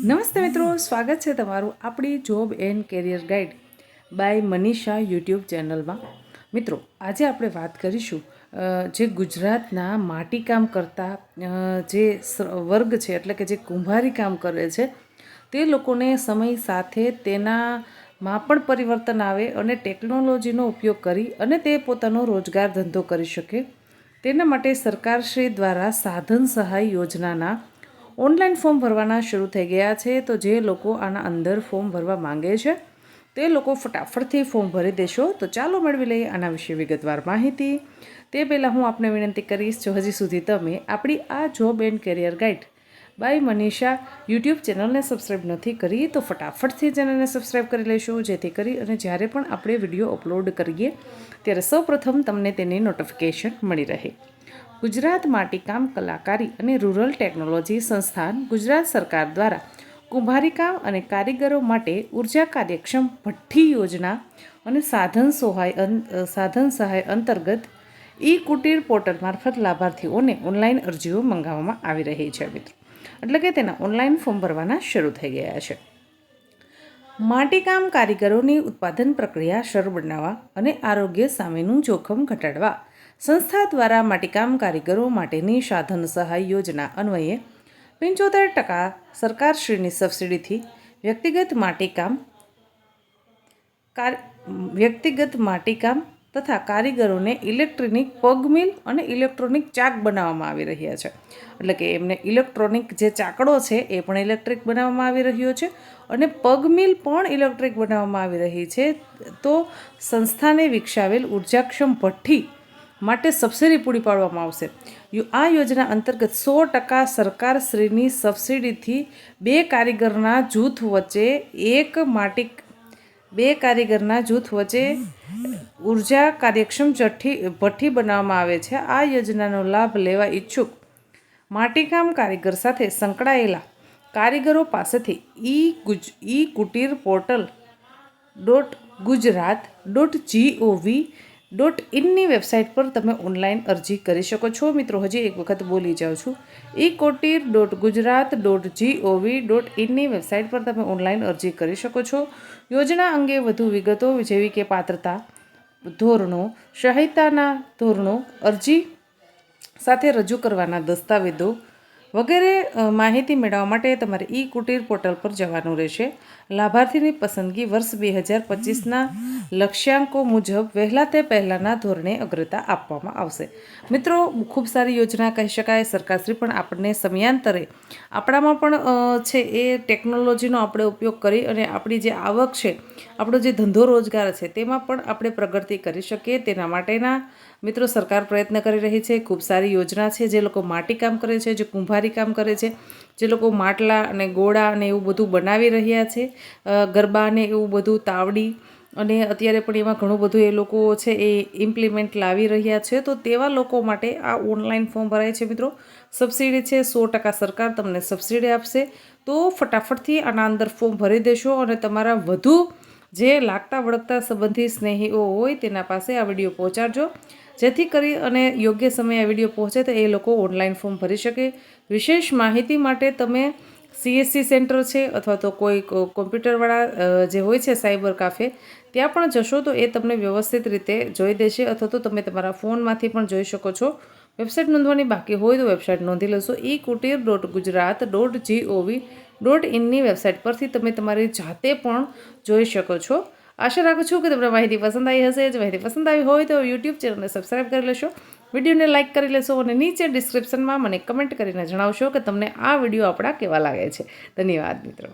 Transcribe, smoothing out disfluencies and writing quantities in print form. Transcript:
નમસ્તે મિત્રો, સ્વાગત છે તમારું આપણી job and career guide by Manisha YouTube ચેનલમાં. મિત્રો, આજે આપણે વાત કરીશું જે ગુજરાતના માટીકામ કરતા જે વર્ગ છે, એટલે કે જે કુંભારી કામ કરે છે, તે લોકોને સમય સાથે તેનામાં પણ પરિવર્તન આવે અને ટેકનોલોજીનો ઉપયોગ કરી અને તે પોતાનો રોજગાર ધંધો કરી શકે, તેના માટે સરકારશ્રી દ્વારા સાધન સહાય યોજનાના ઓનલાઈન ફોર્મ ભરવાના શરૂ થઈ ગયા છે. તો જે લોકો આના અંદર ફોર્મ ભરવા માંગે છે તે લોકો ફટાફટથી ફોર્મ ભરી દેશો. તો ચાલો મેળવી લઈએ આના વિશે વિગતવાર માહિતી. તે પહેલાં હું આપને વિનંતી કરીશ, જો હજી સુધી તમે આપણી આ job and career guide by Manisha YouTube ચેનલને સબસ્ક્રાઈબ નથી કરી તો ફટાફટથી ચેનલને સબસ્ક્રાઈબ કરી લેશો, જેથી કરી અને જ્યારે પણ આપણે વિડીયો અપલોડ કરીએ ત્યારે સૌપ્રથમ તમને તેની નોટિફિકેશન મળી રહે. ગુજરાત માટીકામ કલાકારી અને રૂરલ ટેકનોલોજી સંસ્થાન ગુજરાત સરકાર દ્વારા કુંભારીકામ અને કારીગરો માટે ઉર્જા કાર્યક્ષમ ભઠ્ઠી યોજના અને સાધન સહાય અંતર્ગત ઈ કુટીર પોર્ટલ મારફત લાભાર્થીઓને ઓનલાઈન અરજીઓ મંગાવવામાં આવી રહી છે મિત્રો. એટલે કે તેના ઓનલાઈન ફોર્મ ભરવાના શરૂ થઈ ગયા છે. માટીકામ કારીગરોની ઉત્પાદન પ્રક્રિયા સરળ બનાવવા અને આરોગ્ય સામેનું જોખમ ઘટાડવા સંસ્થા દ્વારા માટીકામ કારીગરો માટેની સાધન સહાય યોજના અન્વયે 75% સરકારશ્રીની સબસિડીથી વ્યક્તિગત માટીકામ તથા કારીગરોને ઇલેક્ટ્રોનિક પગમિલ અને ઇલેક્ટ્રોનિક ચાક બનાવવામાં આવી રહ્યા છે. એટલે કે એમને ઇલેક્ટ્રોનિક જે ચાકડો છે એ પણ ઇલેક્ટ્રિક બનાવવામાં આવી રહ્યો છે અને પગમિલ પણ ઇલેક્ટ્રિક બનાવવામાં આવી રહી છે. તો સંસ્થાને વિકસાવેલ ઉર્જાક્ષમ ભઠ્ઠી માટે સબસિડી પૂરી પાડવામાં આવશે. આ યોજના અંતર્ગત 100% સરકારશ્રીની સબસિડીથી બે કારીગરના જૂથ વચ્ચે ઉર્જા કાર્યક્ષમ ભઠ્ઠી બનાવવામાં આવે છે. આ યોજનાનો લાભ લેવા ઈચ્છુક માટીકામ કારીગર સાથે સંકળાયેલા કારીગરો પાસેથી ઈ કુટીર પોર્ટલ .gujarat.gov.in વેબસાઇટ પર તમે ઓનલાઈન અરજી કરી શકો છો. મિત્રો, હજી એક વખત બોલી જાઉં છું, ecotir.gujarat.gov.in વેબસાઇટ પર તમે ઓનલાઈન અરજી કરી શકો છો. યોજના અંગે વધુ વિગતો જેવી કે પાત્રતા ધોરણો, સહાયતાના ધોરણો, અરજી સાથે રજૂ કરવાના દસ્તાવેજો વગેરે માહિતી મેળવવા માટે તમારે ઈ કુટીર પોર્ટલ પર જવાનું રહેશે. લાભાર્થીની પસંદગી વર્ષ 2025ના લક્ષ્યાંકો મુજબ વહેલા તે પહેલાંના ધોરણે અગ્રતા આપવામાં આવશે. મિત્રો, ખૂબ સારી યોજના કહી શકાય. સરકારશ્રી પણ આપણને સમયાંતરે આપણામાં પણ છે એ ટેકનોલોજીનો આપણે ઉપયોગ કરી અને આપણી જે આવક છે, આપણો જે ધંધો રોજગાર છે, તેમાં પણ આપણે પ્રગતિ કરી શકીએ. તેના માટેના મિત્રો સરકાર પ્રયત્ન કરી રહી છે. ખૂબ સારી યોજના છે. જે લોકો માટીકામ કરે છે, જે કુંભારી કામ કરે છે, જે લોકો માટલા અને ગોળા અને એવું બધું બનાવી રહ્યા છે, ગરબા ને એવું બધું, તાવડી અને અત્યારે પણ એમાં ઘણું બધું એ લોકો છે એ ઇમ્પ્લિમેન્ટ લાવી રહ્યા છે. તો તેવા લોકો માટે આ ઓનલાઈન ફોર્મ ભરાય છે. મિત્રો, સબસિડી છે, 100% સરકાર તમને સબસિડી આપશે. તો ફટાફટથી આના અંદર ફોર્મ ભરી દેશો અને તમારા વધુ જે લાગતા વળગતા સંબંધી સ્નેહીઓ હોય તેના પાસે આ વિડીયો પહોંચાડજો, જેથી કરી અને યોગ્ય સમયે આ વિડીયો પહોંચે તો એ લોકો ઓનલાઈન ફોર્મ ભરી શકે. વિશેષ માહિતી માટે તમે CSC સેન્ટર છે અથવા તો કોઈ કોમ્પ્યુટરવાળા જે હોય છે સાયબર કાફે, ત્યાં પણ જશો તો એ તમને વ્યવસ્થિત રીતે જોઈ દેશે, અથવા તો તમે તમારા ફોનમાંથી પણ જોઈ શકો છો. વેબસાઇટ નોંધવાની બાકી હોય તો વેબસાઇટ નોંધી લેશો. ecotir.gujarat.gov.in વેબસાઇટ પરથી તમે તમારી જાતે પણ જોઈ શકો છો. આશા રાખું છું કે તમને માહિતી પસંદ આવી હશે. જો માહિતી પસંદ આવી હોય તો યુટ્યુબ ચેનલને સબસ્ક્રાઈબ કરી લેશો, વિડીયોને લાઇક કરી લેશો અને નીચે ડિસ્ક્રિપ્શનમાં મને કમેન્ટ કરીને જણાવશો કે તમને આ વિડીયો આપણા કેવા લાગે છે. ધન્યવાદ મિત્રો.